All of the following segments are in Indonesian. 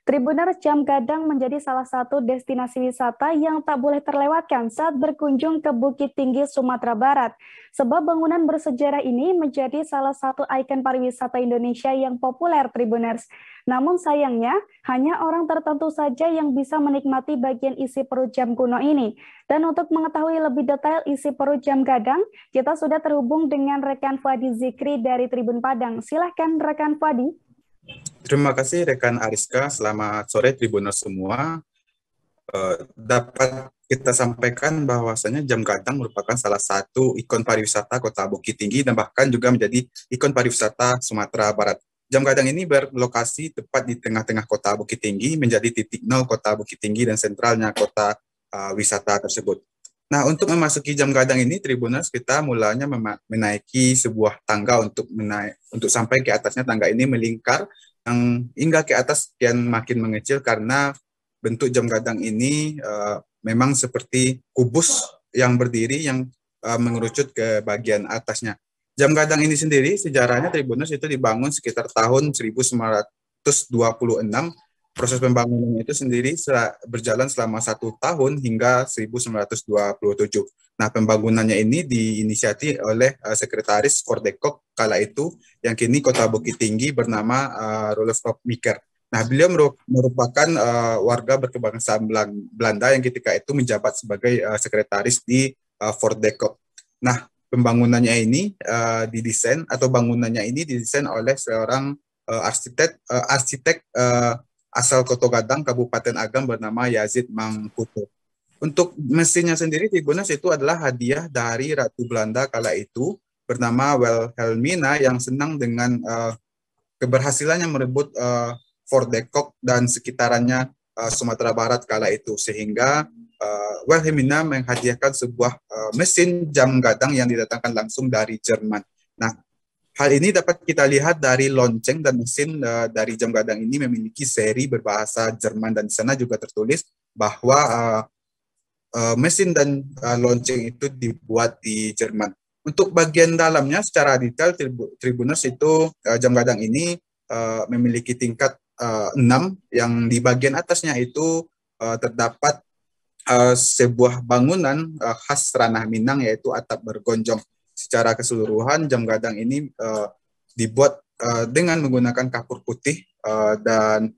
Tribuners, Jam Gadang menjadi salah satu destinasi wisata yang tak boleh terlewatkan saat berkunjung ke Bukit Tinggi, Sumatera Barat. Sebab bangunan bersejarah ini menjadi salah satu ikon pariwisata Indonesia yang populer, Tribuners. Namun sayangnya, hanya orang tertentu saja yang bisa menikmati bagian isi perut jam kuno ini. Dan untuk mengetahui lebih detail isi perut Jam Gadang, kita sudah terhubung dengan rekan Fuadi Zikri dari Tribun Padang. Silahkan rekan Fuadi. Terima kasih rekan Ariska, selamat sore Tribuners semua. Dapat kita sampaikan bahwasanya Jam Gadang merupakan salah satu ikon pariwisata Kota Bukit Tinggi dan bahkan juga menjadi ikon pariwisata Sumatera Barat. Jam Gadang ini berlokasi tepat di tengah-tengah Kota Bukit Tinggi, menjadi titik nol Kota Bukit Tinggi dan sentralnya kota wisata tersebut. Nah, untuk memasuki Jam Gadang ini, Tribuners, kita mulanya menaiki sebuah tangga untuk sampai ke atasnya. Tangga ini melingkar yang hingga ke atas kian makin mengecil karena bentuk Jam Gadang ini memang seperti kubus yang berdiri yang mengerucut ke bagian atasnya. Jam Gadang ini sendiri sejarahnya Tribuners itu dibangun sekitar tahun 1926. Proses pembangunan itu sendiri berjalan selama 1 tahun hingga 1927. Nah, pembangunannya ini diinisiasi oleh Sekretaris Fordekok kala itu, yang kini Kota Bukit Tinggi bernama Rolof Miker. Nah, beliau merupakan warga berkebangsaan Belanda yang ketika itu menjabat sebagai sekretaris di Fordekok. Nah, pembangunannya ini didesain atau bangunannya ini didesain oleh seorang arsitek asal Koto Gadang, Kabupaten Agam bernama Yazid Mangkuto. Untuk mesinnya sendiri, Tribuners, itu adalah hadiah dari Ratu Belanda kala itu bernama Wilhelmina yang senang dengan keberhasilannya merebut Fordekok dan sekitarannya Sumatera Barat kala itu, sehingga Wilhelmina menghadiahkan sebuah mesin jam gadang yang didatangkan langsung dari Jerman. Nah, hal ini dapat kita lihat dari lonceng dan mesin dari jam gadang ini memiliki seri berbahasa Jerman, dan di sana juga tertulis bahwa mesin dan lonceng itu dibuat di Jerman. Untuk bagian dalamnya secara detail, Tribuners, itu jam gadang ini memiliki tingkat 6, yang di bagian atasnya itu terdapat sebuah bangunan khas ranah Minang, yaitu atap bergonjong. Secara keseluruhan, jam gadang ini dibuat dengan menggunakan kapur putih dan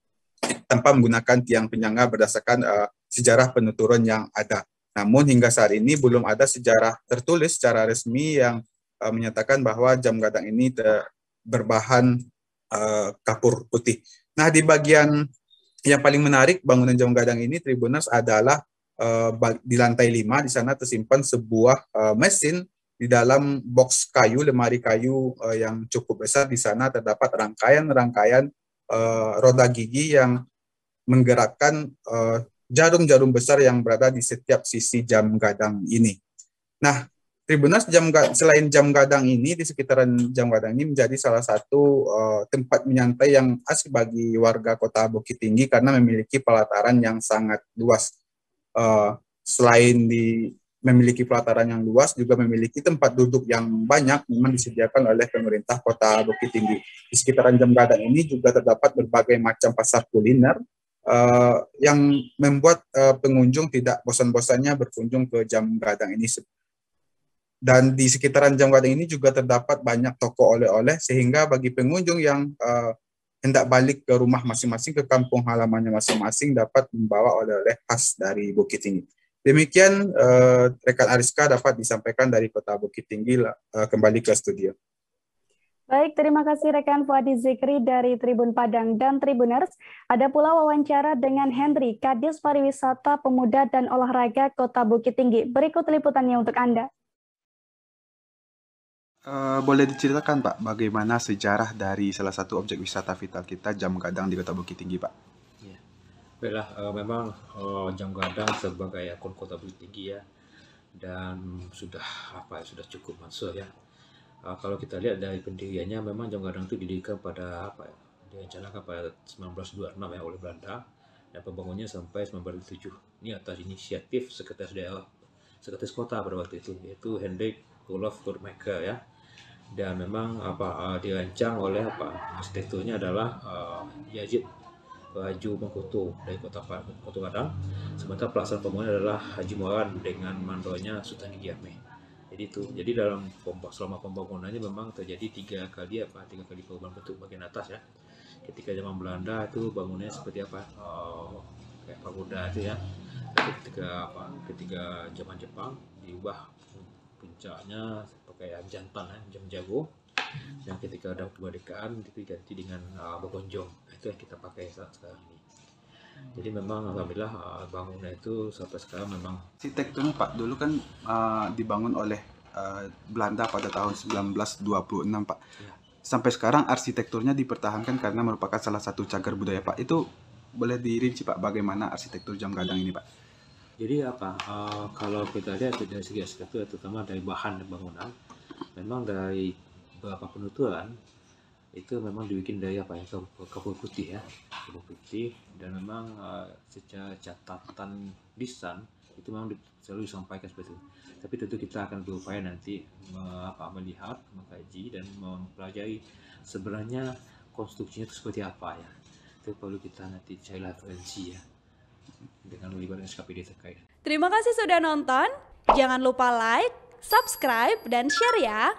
tanpa menggunakan tiang penyangga berdasarkan sejarah penuturan yang ada. Namun hingga saat ini belum ada sejarah tertulis secara resmi yang menyatakan bahwa jam gadang ini berbahan kapur putih. Nah, di bagian yang paling menarik bangunan jam gadang ini, Tribuners, adalah di lantai 5, di sana tersimpan sebuah mesin di dalam box kayu, lemari kayu yang cukup besar. Di sana terdapat rangkaian-rangkaian roda gigi yang menggerakkan jarum-jarum besar yang berada di setiap sisi jam gadang ini. Nah, Tribuners, selain jam gadang ini, di sekitaran jam gadang ini menjadi salah satu tempat menyantai yang asik bagi warga Kota Bukit Tinggi karena memiliki pelataran yang sangat luas. Selain memiliki pelataran yang luas, juga memiliki tempat duduk yang banyak memang disediakan oleh pemerintah Kota Bukit Tinggi. Di sekitaran jam gadang ini juga terdapat berbagai macam pasar kuliner yang membuat pengunjung tidak bosan-bosannya berkunjung ke jam gadang ini. Dan di sekitaran jam gadang ini juga terdapat banyak toko oleh-oleh, sehingga bagi pengunjung yang hendak balik ke rumah masing-masing, ke kampung halamannya masing-masing, dapat membawa oleh-oleh khas dari Bukit Tinggi. Demikian rekan Ariska dapat disampaikan dari Kota Bukit Tinggi. Kembali ke studio. Baik, terima kasih rekan Fuadi Zikri dari Tribun Padang. Dan Tribuners, ada pula wawancara dengan Henry, Kadis Pariwisata, Pemuda dan Olahraga Kota Bukit Tinggi. Berikut liputannya untuk Anda. Boleh diceritakan, Pak, bagaimana sejarah dari salah satu objek wisata vital kita, Jam Gadang di Kota Bukit Tinggi, Pak? Ya, baiklah, memang Jam Gadang sebagai ikon Kota Bukit Tinggi ya, dan sudah cukup masuk ya. Kalau kita lihat dari pendiriannya, memang Jam Gadang itu didirikan pada direncanakan pada 1926 ya oleh Belanda, dan pembangunannya sampai 1907. Ini atas inisiatif sekretaris kota pada waktu itu, yaitu Hendrik Olof Kurtmaker ya. Dan memang dirancang oleh arsitekturnya adalah Yazid Haji Mangkuto dari Kota Padang. Sementara pelaksana pembangunan adalah Haji Muaran dengan mandonya Sultan Giame. Jadi dalam selama pembangunannya memang terjadi 3 kali perubahan bentuk bagian atas ya. Ketika zaman Belanda itu bangunannya seperti apa? Kayak pagoda itu ya. Ketika zaman Jepang diubah puncaknya pakai jantan jam jago. Dan ketika ada kemerdekaan itu diganti dengan bergonjong. Itu yang kita pakai saat sekarang ini. Jadi memang alhamdulillah bangunan itu sampai sekarang memang. Arsitekturnya Pak dulu kan dibangun oleh Belanda pada tahun 1926 Pak. Ya. Sampai sekarang arsitekturnya dipertahankan karena merupakan salah satu cagar budaya Pak. Itu boleh dirinci Pak bagaimana arsitektur Jam Gadang ini Pak? Jadi kalau kita lihat dari segi arsitektur terutama dari bahan bangunan, memang dari beberapa penuturan itu memang dibikin dari kabel putih ya, kabel putih, dan memang secara catatan desain itu memang selalu disampaikan seperti itu. Tapi tentu kita akan berupaya nanti melihat, mengkaji dan mempelajari sebenarnya konstruksinya itu seperti apa ya. Itu perlu kita nanti cari referensi ya dengan melibatkan SKPD terkait. Terima kasih sudah nonton. Jangan lupa like, subscribe, dan share ya.